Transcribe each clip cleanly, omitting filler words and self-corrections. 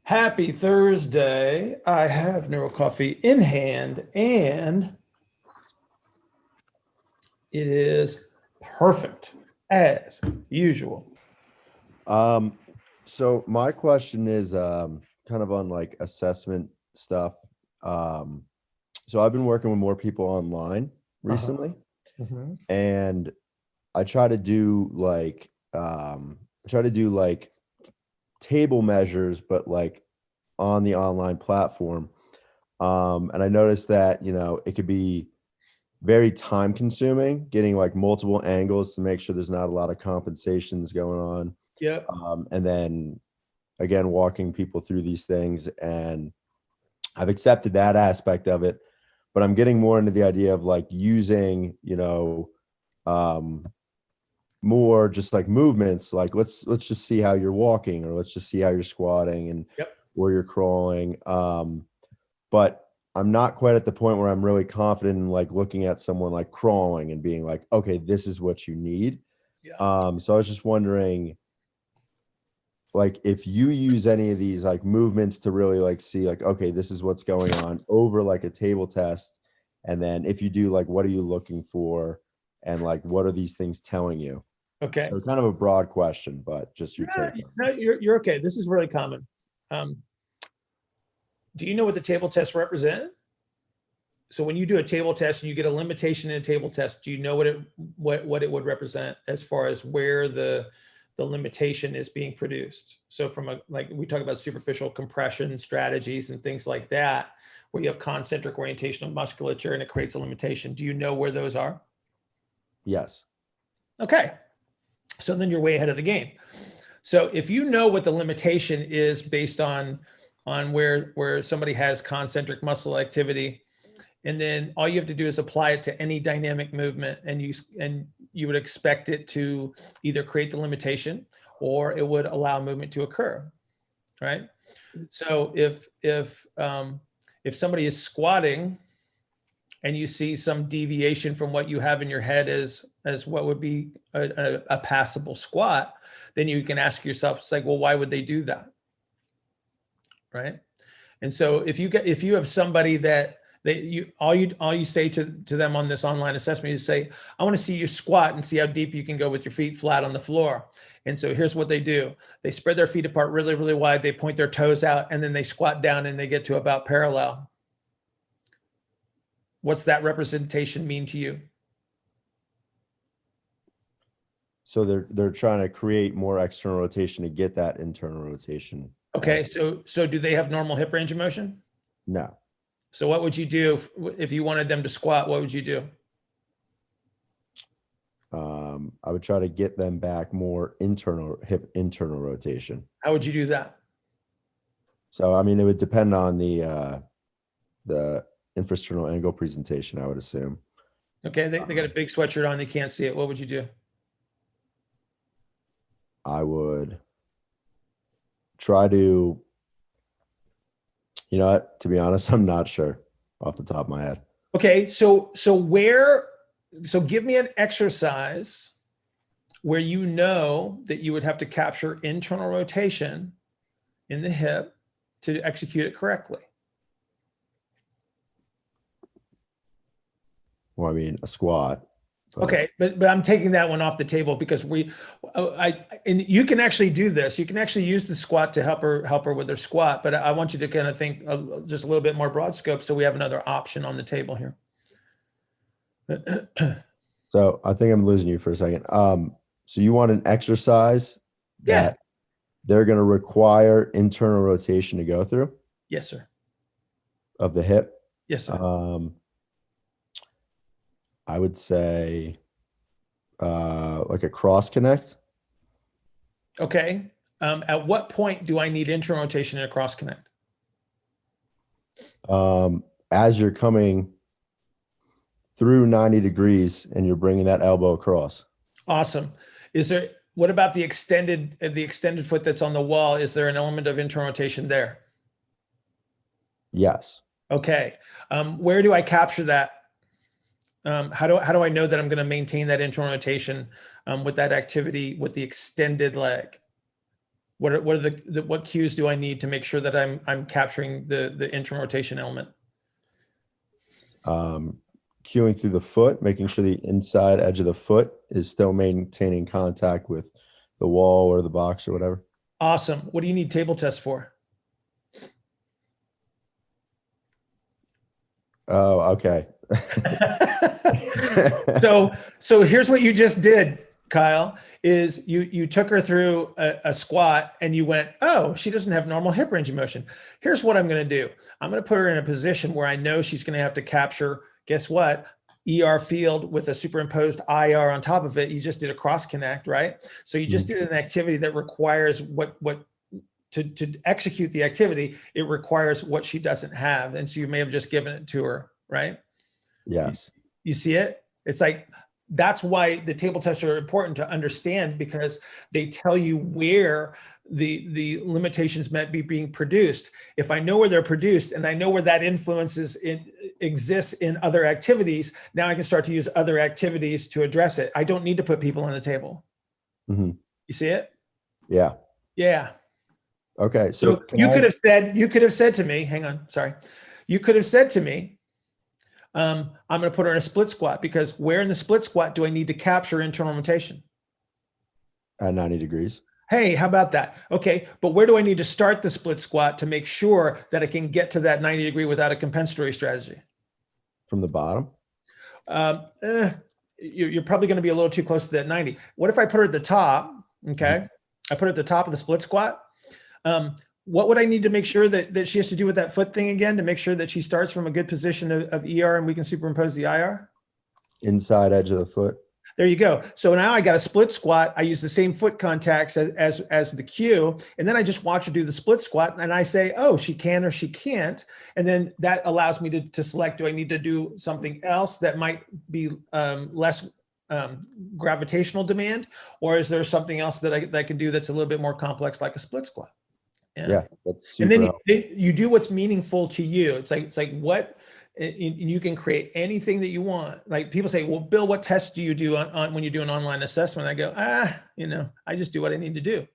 Happy Thursday. I have Neuro Coffee in hand and it is perfect as usual. Um, so my question is kind of on like assessment stuff. Um, so I've been working with more people online Uh-huh. recently, Mhm. and I try to do like table measures, but like on the online platform. And I noticed that, it could be very time consuming getting like multiple angles to make sure there's not a lot of compensations going on. Yep. And then again, walking people through these things. And I've accepted that aspect of it, but I'm getting more into the idea of like using, um, more just like movements, like let's just see how you're walking, or let's just see how you're squatting and Yep. where you're crawling. But I'm not quite at the point where I'm really confident in like looking at someone like crawling and being like, okay, this is what you need. Yeah. So I was just wondering, like, if you use any of these like movements to really like see like, okay, this is what's going on over like a table test. And then if you do, like, what are you looking for? And like, what are these things telling you? Okay. So kind of a broad question, but just your Yeah, take on no, you're okay. This is really common. Um, do you know what the table tests represent? So when you do a table test and you get a limitation in a table test, do you know what it would represent as far as where the limitation is being produced? So from a, like we talk about superficial compression strategies and things like that, where you have concentric orientation of musculature and it creates a limitation. Do you know where those are? it. Yes. Okay. So then you're way ahead of the game. So if you know what the limitation is based on where somebody has concentric muscle activity, and then all you have to do is apply it to any dynamic movement, and you would expect it to either create the limitation or it would allow movement to occur, right? So if somebody is squatting and you see some deviation from what you have in your head as what would be a passable squat, then you can ask yourself, it's like, well, why would they do that, right? And so if you have somebody that all you say to them on this online assessment is say, I want to see you squat and see how deep you can go with your feet flat on the floor. And so here's what they do. They spread their feet apart really, really wide. They point their toes out and then they squat down and they get to about parallel. What's that representation mean to you? So they're trying to create more external rotation to get that internal rotation. Okay, so do they have normal hip range of motion? No. So what would you do if you wanted them to squat? What would you do? I would try to get them back more internal rotation. How would you do that? So I mean, it would depend on the infrasternal angle presentation, I would assume. Okay, they got a big sweatshirt on, they can't see it. What would you do? I would try to, what, to be honest, I'm not sure off the top of my head. Okay, so give me an exercise where you know that you would have to capture internal rotation in the hip to execute it correctly. Well, I mean, a squat. Okay, but I'm taking that one off the table because and you can actually do this. You can actually use the squat to help her with her squat. But I want you to kind of think just a little bit more broad scope, so we have another option on the table here. So I think I'm losing you for a second. So you want an exercise Yeah. that they're going to require internal rotation to go through Yes, sir. of the hip. Yes, sir. I would say like a cross connect. Okay. At what point do I need internal rotation in a cross connect? As you're coming through 90 degrees and you're bringing that elbow across. Awesome. What about the extended foot that's on the wall? Is there an element of internal rotation there? Yes. Okay. Where do I capture that? How do I know that I'm going to maintain that internal rotation with that activity with the extended leg? What are what cues do I need to make sure that I'm capturing the internal rotation element? Cueing through the foot, making sure the inside edge of the foot is still maintaining contact with the wall or the box or whatever. Awesome. What do you need table tests for? Oh, okay. So here's what you just did, Kyle, is you took her through a squat and you went, oh, she doesn't have normal hip range of motion. Here's what I'm going to do. I'm going to put her in a position where I know she's going to have to capture, guess what? ER field with a superimposed IR on top of it. You just did a cross connect, right? So you just did an activity that requires to execute the activity, it requires what she doesn't have. And so you may have just given it to her, right? Yes. You see it? It's like, that's why the table tests are important to understand, because they tell you where the limitations might be being produced. If I know where they're produced and I know where that exists in other activities, now I can start to use other activities to address it. I don't need to put people on the table. Mm-hmm. You see it? Yeah. Yeah. Okay. So you could have said to me, hang on, sorry. You could have said to me, I'm going to put her in a split squat, because where in the split squat do I need to capture internal rotation? At 90 degrees. Hey, how about that? Okay, but where do I need to start the split squat to make sure that I can get to that 90 degree without a compensatory strategy? From the bottom? You're probably going to be a little too close to that 90. What if I put her at the top? Okay, I put her at the top of the split squat. What would I need to make sure that she has to do with that foot thing again to make sure that she starts from a good position of ER and we can superimpose the IR? Inside edge of the foot. There you go. So now I got a split squat. I use the same foot contacts as the cue. And then I just watch her do the split squat and I say, oh, she can or she can't. And then that allows me to select, do I need to do something else that might be less gravitational demand? Or is there something else that I can do that's a little bit more complex, like a split squat? Yeah, that's super and then helpful. you do what's meaningful to you. It's like what, and you can create anything that you want. Like people say, well, Bill, what tests do you do on when you do an online assessment? I go, I just do what I need to do,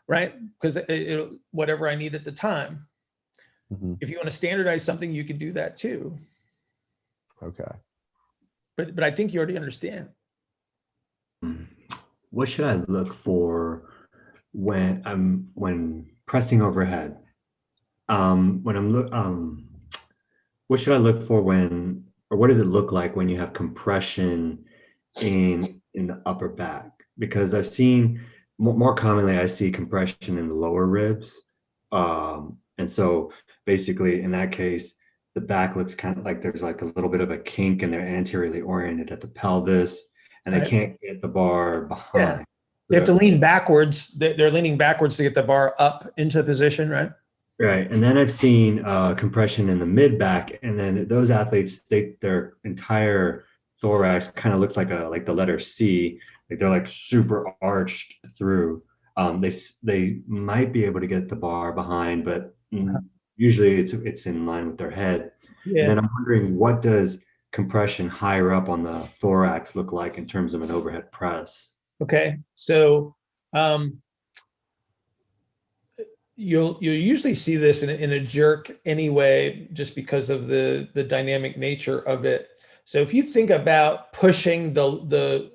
right? Because whatever I need at the time. Mm-hmm. If you want to standardize something, you can do that too. Okay. But I think you already understand. What should I look for when pressing overhead? What should I look for or what does it look like when you have compression in the upper back? Because I've seen more commonly, I see compression in the lower ribs. And so basically in that case, the back looks kind of like there's like a little bit of a kink and they're anteriorly oriented at the pelvis and they can't get the bar behind. Yeah. They have to lean backwards. They're leaning backwards to get the bar up into position, right? Right. And then I've seen compression in the mid back. And then those athletes, their entire thorax kind of looks like the letter C. Like they're like super arched through. They might be able to get the bar behind, but usually it's in line with their head. Yeah. And then I'm wondering, what does compression higher up on the thorax look like in terms of an overhead press? Okay. So you'll usually see this in a jerk anyway, just because of the dynamic nature of it. So if you think about pushing the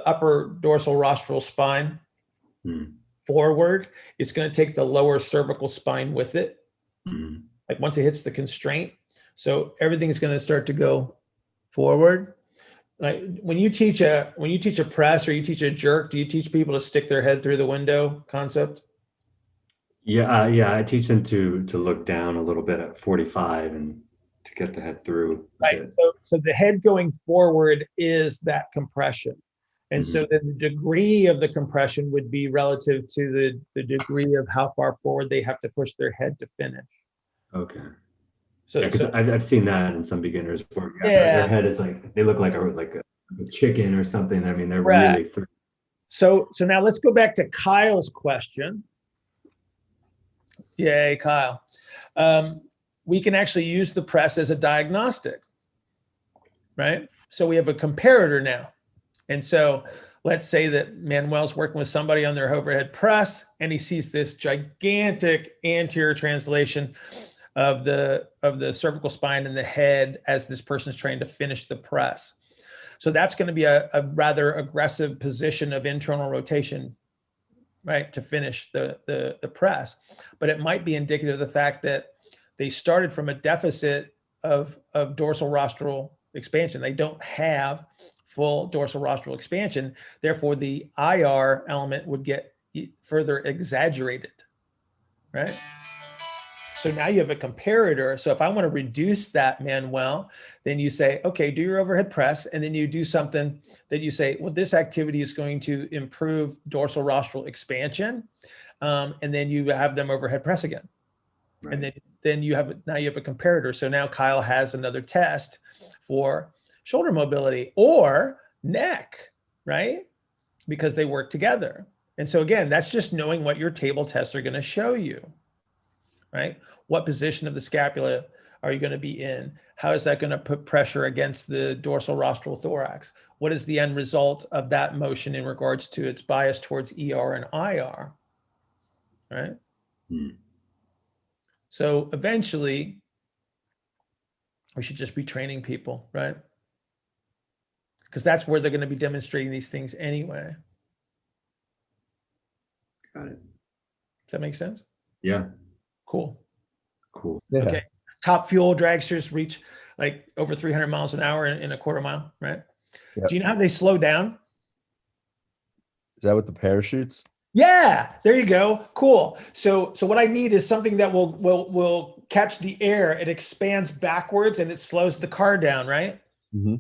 upper dorsal rostral spine forward, it's going to take the lower cervical spine with it. Like once it hits the constraint, so everything's going to start to go forward. Like when you teach a press or you teach a jerk, do you teach people to stick their head through the window concept? Yeah, I teach them to look down a little bit at 45 and to get the head through. Right. So the head going forward is that compression. And so then the degree of the compression would be relative to the degree of how far forward they have to push their head to finish. Okay. So, because I've seen that in some beginners where their head is like, they look like a chicken or something. I mean, they're really through. So now let's go back to Kyle's question. Yay, Kyle. We can actually use the press as a diagnostic, right? So we have a comparator now. And so let's say that Manuel's working with somebody on their overhead press, and he sees this gigantic anterior translation of the cervical spine and the head as this person's trying to finish the press. So that's going to be a rather aggressive position of internal rotation, right, to finish the press. But it might be indicative of the fact that they started from a deficit of dorsal rostral expansion. They don't have full dorsal rostral expansion. Therefore, the IR element would get further exaggerated, right? So now you have a comparator. So if I want to reduce that, Manuel, then you say, okay, do your overhead press. And then you do something that you say, well, this activity is going to improve dorsal rostral expansion. And then you have them overhead press again. Right. And then you have a comparator. So now Kyle has another test for shoulder mobility or neck, right? Because they work together. And so again, that's just knowing what your table tests are going to show you, right? What position of the scapula are you going to be in? How is that going to put pressure against the dorsal rostral thorax? What is the end result of that motion in regards to its bias towards ER and IR, right? So eventually, we should just be training people, right? Because that's where they're going to be demonstrating these things anyway. Got it. Does that make sense? Yeah. Cool. Yeah. Okay. Top fuel dragsters reach like over 300 miles an hour in a quarter mile, right? Yep. Do you know how they slow down? Is that with the parachutes? Yeah, there you go. Cool. So what I need is something that will catch the air. It expands backwards and it slows the car down, right? Mm-hmm.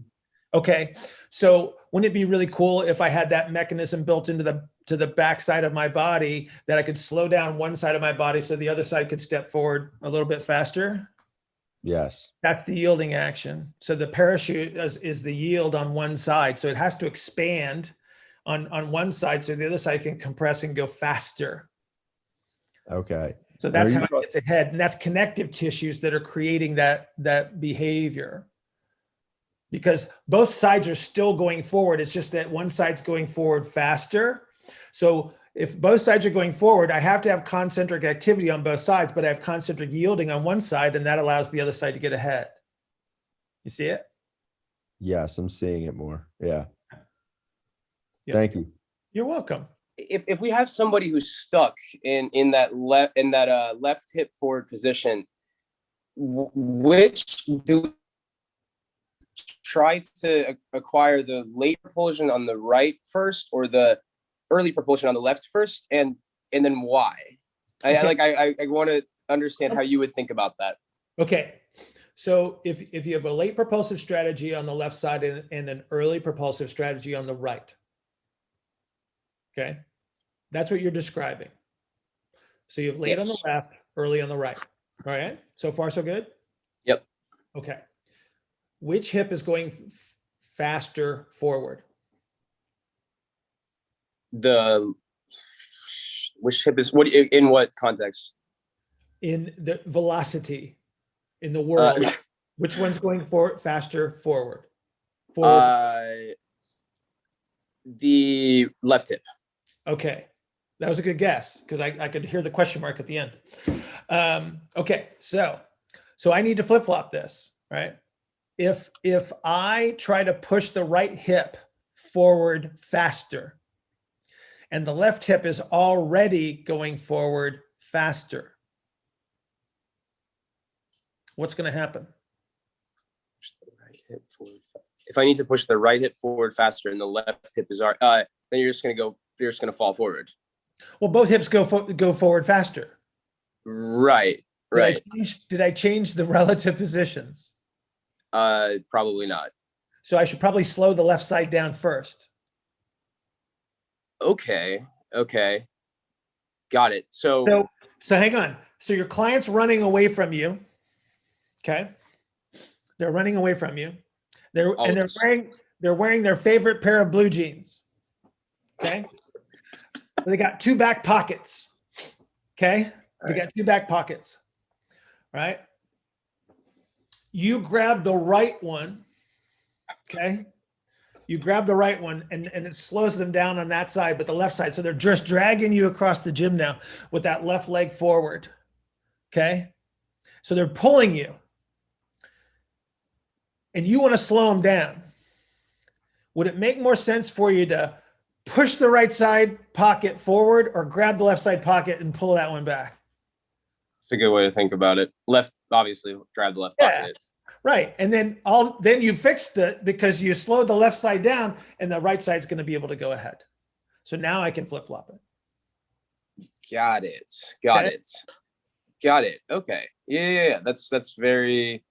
Okay. So wouldn't it be really cool if I had that mechanism built into the back side of my body that I could slow down one side of my body so the other side could step forward a little bit faster? Yes. That's the yielding action. So the parachute is the yield on one side. So it has to expand on one side so the other side can compress and go faster. Okay. So that's how it gets ahead. And that's connective tissues that are creating that behavior. Because both sides are still going forward. It's just that one side's going forward faster. So if both sides are going forward, I have to have concentric activity on both sides, but I have concentric yielding on one side, and that allows the other side to get ahead. You see it? Yes, I'm seeing it more. Yeah. Yeah. Thank you. You're welcome. If we have somebody who's stuck in that left hip forward position, which do we try to acquire the late propulsion on the right first or the early propulsion on the left first, and then why? Okay. I want to understand how you would think about that. Okay. So if you have a late propulsive strategy on the left side and an early propulsive strategy on the right, okay, that's what you're describing. So you have late on the left, early on the right. All right. So far, so good? Yep. Okay. Which hip is going faster forward? Which hip is in what context? In the velocity in the world. Which one's going faster forward? The left hip. Okay. That was a good guess because I could hear the question mark at the end. Okay. So I need to flip-flop this, right? If I try to push the right hip forward faster and the left hip is already going forward faster, what's going to happen? If I need to push the right hip forward faster and the left hip is then you're just going to fall forward. Well, both hips go forward faster. Right. Did I change the relative positions? Probably not. So I should probably slow the left side down first. Okay. Got it. So hang on. So your client's running away from you. Okay. They're running away from you. They're wearing their favorite pair of blue jeans. Okay. They got two back pockets. Okay. They got two back pockets. Right. You grab the right one. Okay. you grab the right one and it slows them down on that side, but the left side. So they're just dragging you across the gym now with that left leg forward. Okay. So they're pulling you and you want to slow them down. Would it make more sense for you to push the right side pocket forward or grab the left side pocket and pull that one back? It's a good way to think about it. Left, obviously, grab the left Yeah. pocket. Right. And then you fixed it because you slowed the left side down and the right side's going to be able to go ahead. So now I can flip flop it. Got it. Okay. Yeah. That's very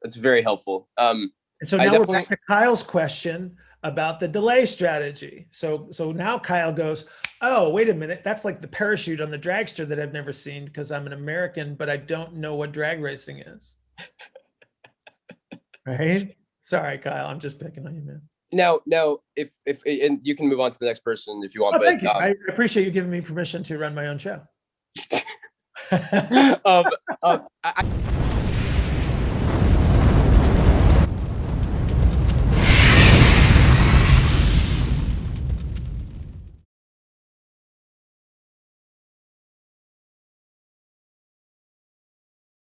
helpful. And so now we're back to Kyle's question about the delay strategy. So now Kyle goes, oh, wait a minute. That's like the parachute on the dragster that I've never seen because I'm an American, but I don't know what drag racing is. Right? Sorry, Kyle. I'm just picking on you, man. Now, if and you can move on to the next person if you want. Oh, thank you. I appreciate you giving me permission to run my own show. I